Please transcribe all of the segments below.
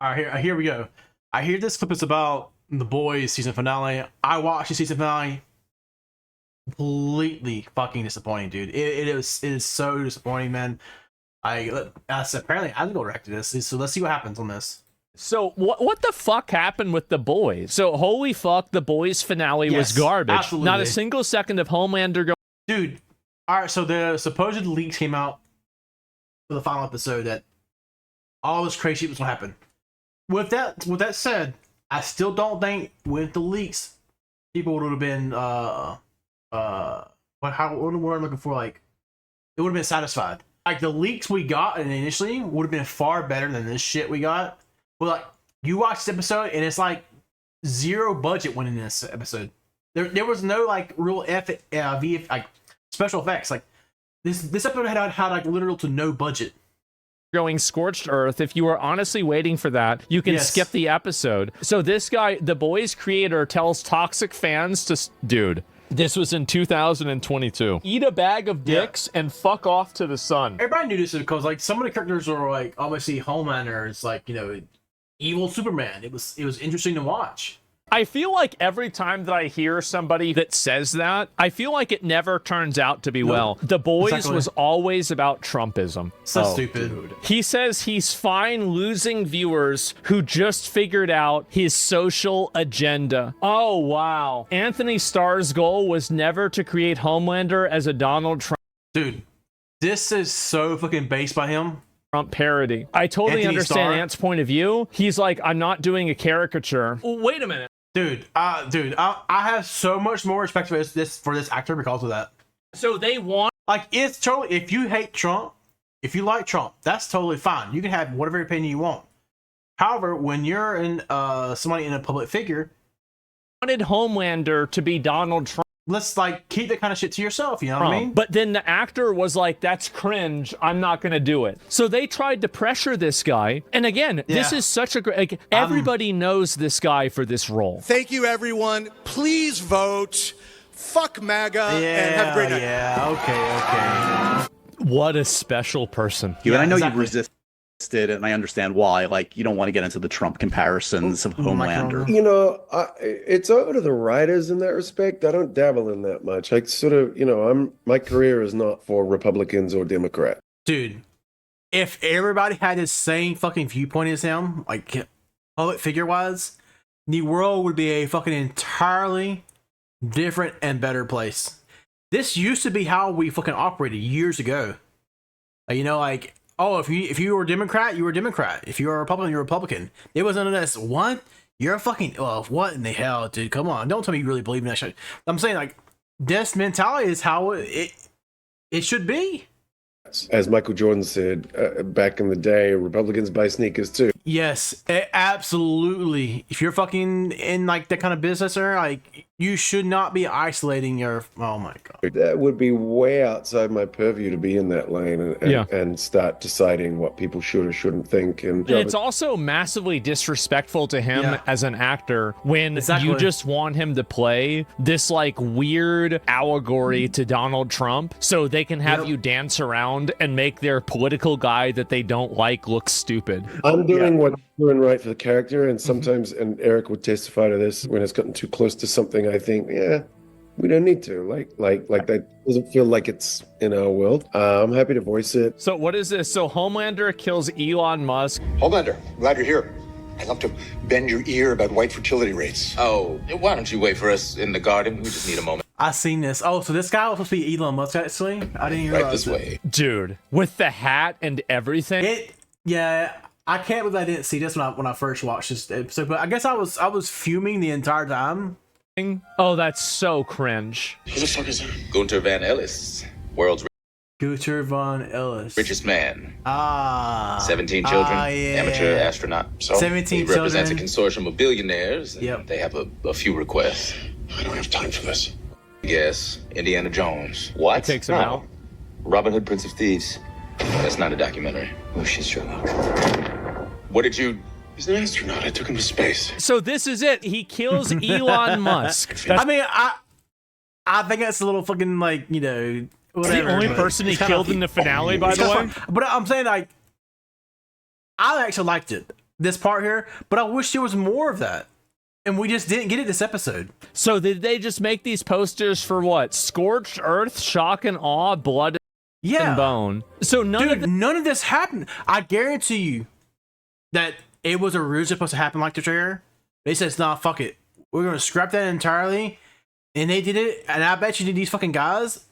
All right, here we go. I hear this clip is about The Boys season finale. I watched the season finale. Completely fucking disappointing, dude. It is so disappointing, man. Apparently Asmongold directed this, so let's see what happens on this. So what the fuck happened with The Boys? So holy fuck, The Boys finale was garbage. Absolutely. Not a single second of Homelander going. Dude, all right. So the supposed leaks came out for the final episode that all this crazy shit was gonna happen. With that said, I still don't think with the leaks, people would have been what I'm looking for, like, it would have been satisfied. Like, the leaks we got initially would have been far better than this shit we got. But like, you watch this episode and it's like zero budget went in this episode. There was no like real VF like special effects. Like this episode had like literal to no budget. Going scorched earth. If you were honestly waiting for that, you can skip the episode. So this guy, The Boys creator, tells toxic fans to dude. This was in 2022. Eat a bag of dicks and fuck off to the sun. Everybody knew this because like some of the characters were like obviously Homelander is like, you know, evil Superman. It was interesting to watch. I feel like every time that I hear somebody that says that, I feel like it never turns out to be well. The Boys was always about Trumpism. So stupid. Dude. He says he's fine losing viewers who just figured out his social agenda. Oh, wow. Anthony Starr's goal was never to create Homelander as a Donald Trump. Dude, this is so fucking based by him. Trump parody. I totally understand Ant's point of view. He's like, I'm not doing a caricature. Wait a minute. Dude, I have so much more respect for this actor because of that. So they want, like, it's totally, if you hate Trump, if you like Trump, that's totally fine. You can have whatever opinion you want. However, when you're in somebody in a public figure, wanted Homelander to be Donald Trump. Let's like keep that kind of shit to yourself, you know what I mean? But then the actor was like, that's cringe, I'm not gonna do it. So they tried to pressure this guy, and again, this is such a great, like, everybody knows this guy for this role. Thank you, everyone. Please vote. Fuck MAGA and have a great night. Yeah, okay. What a special person. And I know you resisted, and I understand why. Like, you don't want to get into the Trump comparisons of Homelander. You know, it's over to the writers in that respect. I don't dabble in that much. I sort of, you know, my career is not for Republicans or Democrats. Dude, if everybody had the same fucking viewpoint as him, like public figure wise, the world would be a fucking entirely different and better place. This used to be how we fucking operated years ago. You know, like, oh, if you were a Democrat, you were a Democrat. If you were a Republican, you were a Republican. It was none of this. What? You're a fucking... Well, what in the hell, dude? Come on. Don't tell me you really believe in that shit. I'm saying, like, this mentality is how it should be. As Michael Jordan said back in the day, Republicans buy sneakers too. Yes, absolutely. If you're fucking in like that kind of business, or like, you should not be isolating your. Oh my god, that would be way outside my purview to be in that lane and start deciding what people should or shouldn't think. And it's also massively disrespectful to him as an actor when you just want him to play this like weird allegory to Donald Trump, so they can have you dance around and make their political guy that they don't like look stupid. I'm doing what I'm doing right for the character, and sometimes, and Eric would testify to this, when it's gotten too close to something, I think, we don't need to. Like that doesn't feel like it's in our world. I'm happy to voice it. So what is this? So Homelander kills Elon Musk. Homelander, glad you're here. I'd love to bend your ear about white fertility rates. Oh, why don't you wait for us in the garden? We just need a moment. I seen this. Oh, so this guy was supposed to be Elon Musk, actually? I didn't even realize right this way. Dude, with the hat and everything. I can't believe I didn't see this when I first watched this episode, but I guess I was fuming the entire time. Oh, that's so cringe. Who the fuck is that? Gunter Van Ellis, world's Gunter Von Ellis. richest man. 17 children, amateur astronaut. So 17 he represents children. a consortium of billionaires. And they have a few requests. I don't have time for this. Yes, Indiana Jones. What? It takes him out. Robin Hood, Prince of Thieves. That's not a documentary. Lucius Sherlock. What did you... He's an astronaut. I took him to space. So this is it. He kills Elon Musk. I mean, I think that's a little fucking, like, you know, whatever. The only person he killed in the finale, by the way. But I'm saying, like, I actually liked it. this part here, but I wish there was more of that. And we just didn't get it this episode. So did they just make these posters for what? Scorched Earth, Shock and Awe, Blood and Bone. So none of this happened. I guarantee you that it was originally supposed to happen like the trailer. They said, nah, fuck it. We're going to scrap that entirely. And they did it. And I bet you these fucking guys,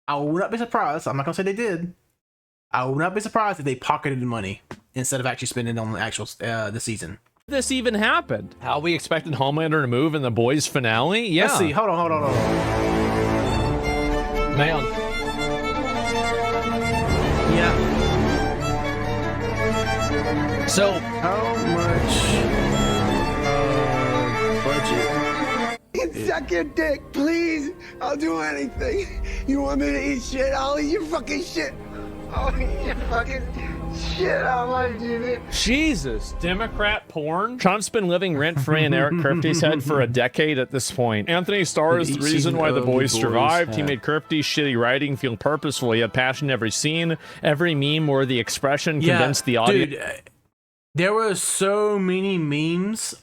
I would not be surprised. I'm not going to say they did. I would not be surprised if they pocketed the money instead of actually spending it on the actual the season. This even happened. How we expected Homelander to move in the boys finale? Yeah. Let's see. Hold on. Man. Yeah. So how much budget? Suck your dick, please. I'll do anything. You want me to eat shit? I'll eat your fucking shit. I'll eat your fucking shit. I like you. Jesus, Democrat porn? Trump's been living rent-free in Eric Kripke's head for a decade at this point. Anthony Starr is the reason why the boys survived. He made Kripke's shitty writing feel purposeful. He had passion in every scene, every meme where the expression convinced the audience. Dude, there were so many memes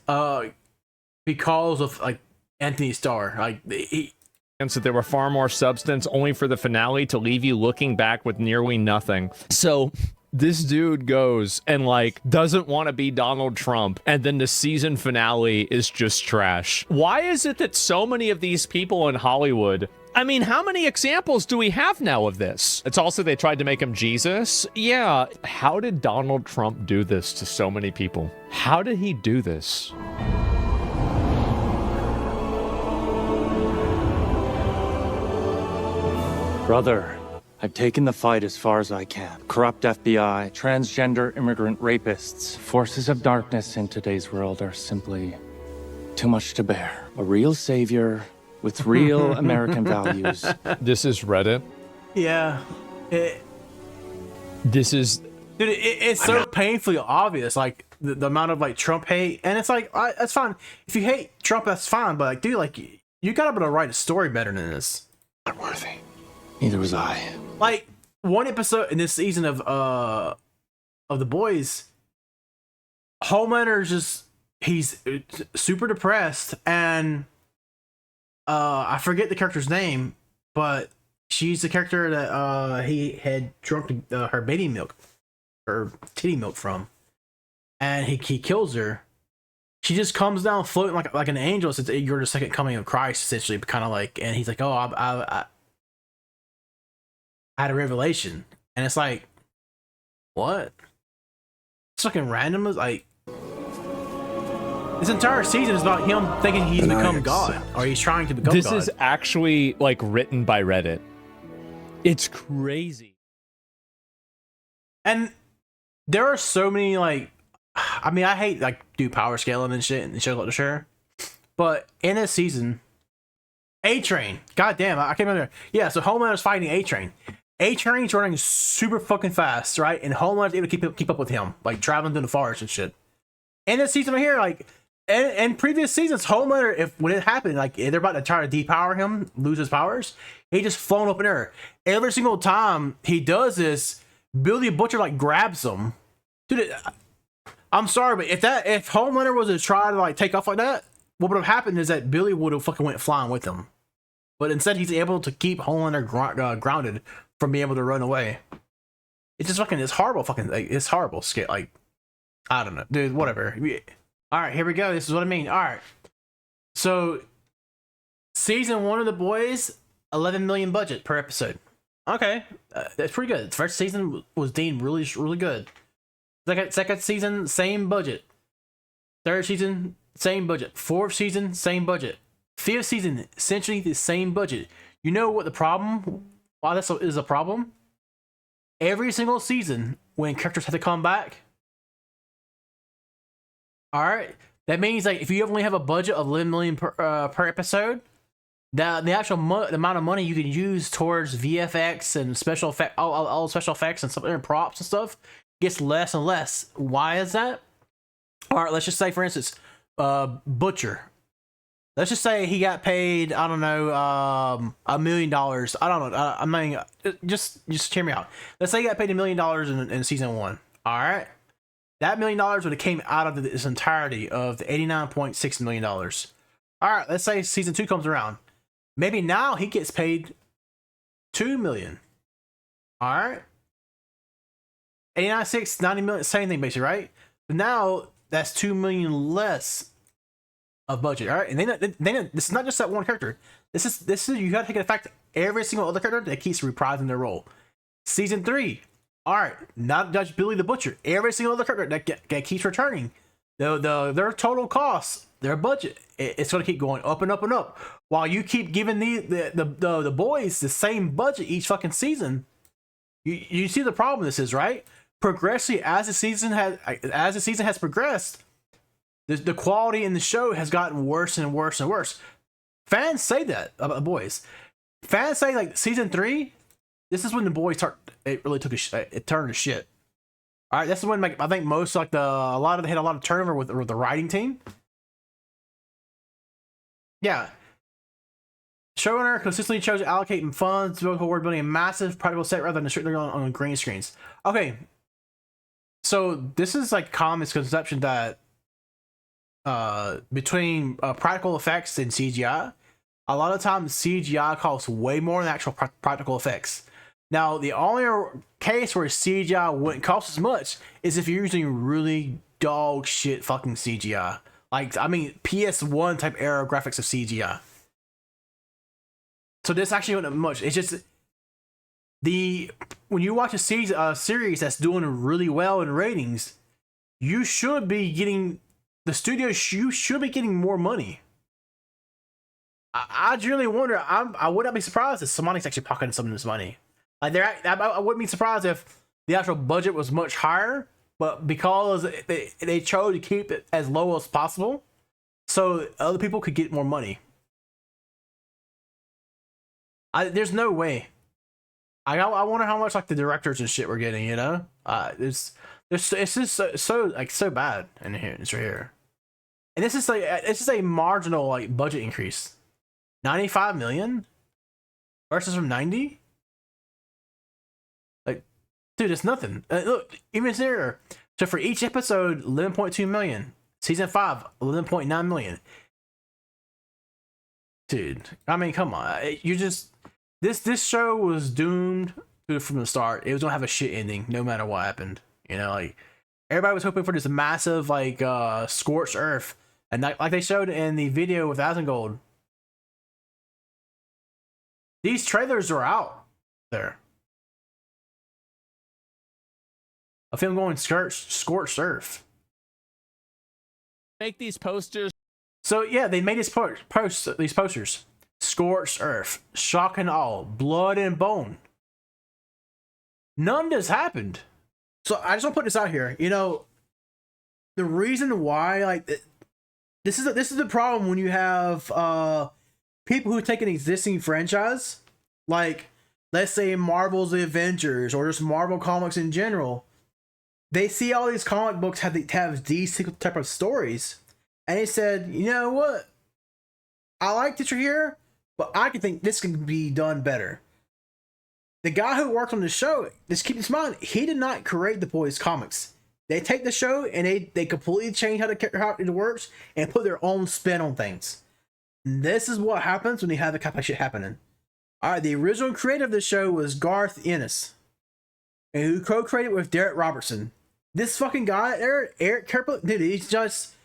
because of like Anthony Starr. Like that there were far more substance, only for the finale to leave you looking back with nearly nothing. So this dude goes and like doesn't want to be Donald Trump, and then the season finale is just trash. Why is it that so many of these people in Hollywood, I mean, how many examples do we have now of this? It's also they tried to make him Jesus. Yeah, how did Donald Trump do this to so many people? How did he do this? Brother, I've taken the fight as far as I can. Corrupt FBI, transgender immigrant rapists, forces of darkness in today's world are simply too much to bear. A real savior with real American values. This is Reddit. Yeah. This is... Dude, it's so painfully obvious, like, the amount of, like, Trump hate. And it's like, that's fine. If you hate Trump, that's fine. But, like, dude, like, you gotta be able to write a story better than this. Not worthy. Neither was I. Like, one episode in this season of The Boys, Homelander is just, he's super depressed, and I forget the character's name, but she's the character that he had drunk her baby milk, her titty milk from, and he kills her. She just comes down floating like an angel, since you're the second coming of Christ, essentially, kind of like, and he's like, oh, I had a revelation, and it's like, what? It's fucking random. Like, this entire season is about him thinking he's become God, or he's trying to become God. This is actually like written by Reddit. It's crazy. And there are so many, like, I mean, I hate like do power scaling and shit and shows like the share, but in this season, A-Train, goddamn, I can't remember. Yeah, so Homelander's fighting A-Train. A-Train's running super fucking fast, right? And Homelander's able to keep up with him, like traveling through the forest and shit. And this season right here, like, and previous seasons, Homelander, when it happened, like, they're about to try to depower him, lose his powers, he just flown up in air. Every single time he does this, Billy Butcher, like, grabs him. Dude, I'm sorry, but if Homelander was to try to, like, take off like that, what would have happened is that Billy would have fucking went flying with him. But instead, he's able to keep Homelander grounded from being able to run away. It's just fucking, it's horrible fucking, like, it's horrible. Like, I don't know, dude, whatever. All right, here we go. This is what I mean. All right. So, season 1 of The Boys, 11 million budget per episode. Okay, that's pretty good. The first season was deemed really, really good. Second season, same budget. Third season, same budget. Fourth season, same budget. Fifth season, essentially the same budget. You know what the problem? Why this is a problem? Every single season, when characters have to come back, all right, that means like if you only have a budget of 11 million per episode, the actual the amount of money you can use towards VFX and special effect, all special effects and stuff, and props and stuff, gets less and less. Why is that? All right, let's just say, for instance, Butcher. Let's just say he got paid, I don't know, $1 million. I don't know. I mean, just hear me out. Let's say he got paid $1 million in season 1. All right. That $1 million would have came out of this entirety of the $89.6 million. All right, let's say season 2 comes around. Maybe now he gets paid $2 million. All right, 89.6, 90 million, same thing basically, right? But now that's $2 million less of budget. All right, and then this is not just that one character. This is you got to take into fact every single other character that keeps reprising their role. Season 3. All right, not Judge Billy the Butcher. Every single other character that keeps returning, their total costs, their budget, it's going to keep going up and up and up. While you keep giving the boys the same budget each fucking season, you see the problem this is, right? Progressively, as the season has progressed, the quality in the show has gotten worse and worse and worse. Fans say that about the boys. Fans say like season 3. This is when the boys it really took it turned to shit. All right, this is when I think most like they had a lot of turnover with the writing team. Yeah, showrunner consistently chose to allocate funds to world building a massive practical set rather than strictly on green screens. Okay, so this is like common misconception that between practical effects and CGI, a lot of times CGI costs way more than actual practical effects. Now, the only case where CGI wouldn't cost as much is if you're using really dog shit fucking CGI. Like, I mean, PS1 type era graphics of CGI. So this actually wasn't much. It's just when you watch a series that's doing really well in ratings, you should be getting you should be getting more money. I genuinely wonder. I would not be surprised if somebody's actually pocketing some of this money. Like I wouldn't be surprised if the actual budget was much higher, but because they chose to keep it as low as possible, so other people could get more money. There's no way. I wonder how much like the directors and shit were getting. You know, it's just so bad in here. It's right here, and this is a marginal like budget increase, 95 million versus from 90. Dude, it's nothing. Look, even there. So for each episode, 11.2 million. Season 5, 11.9 million. Dude, I mean, come on. You just this show was doomed from the start. It was gonna have a shit ending, no matter what happened. You know, like everybody was hoping for this massive like scorched earth, and like they showed in the video with Asmongold. These trailers are out there. A film going scorched earth. Make these posters. So yeah, they made these posters. Scorched earth, shock and awe, blood and bone. None of this happened. So I just want to put this out here. You know, the reason why like this is the problem when you have people who take an existing franchise, like let's say Marvel's The Avengers or just Marvel comics in general. They see all these comic books have these type of stories, and they said, you know what? I like this right here, but I can think this can be done better. The guy who worked on the show, just keep in mind, he did not create the boys' comics. They take the show and they completely change how it works and put their own spin on things. And this is what happens when you have the kind of shit happening. All right, the original creator of the show was Garth Ennis, and who co-created with Derek Robertson. This fucking guy, Eric Carpenter, dude, he's just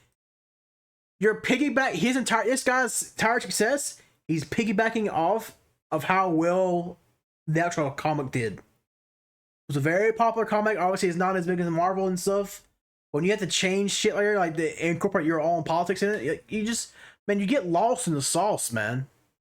you're piggyback this guy's entire success. He's piggybacking off of how well the actual comic did. It was a very popular comic. Obviously, it's not as big as Marvel and stuff. When you have to change shit like to incorporate your own politics in it, you just you get lost in the sauce, man.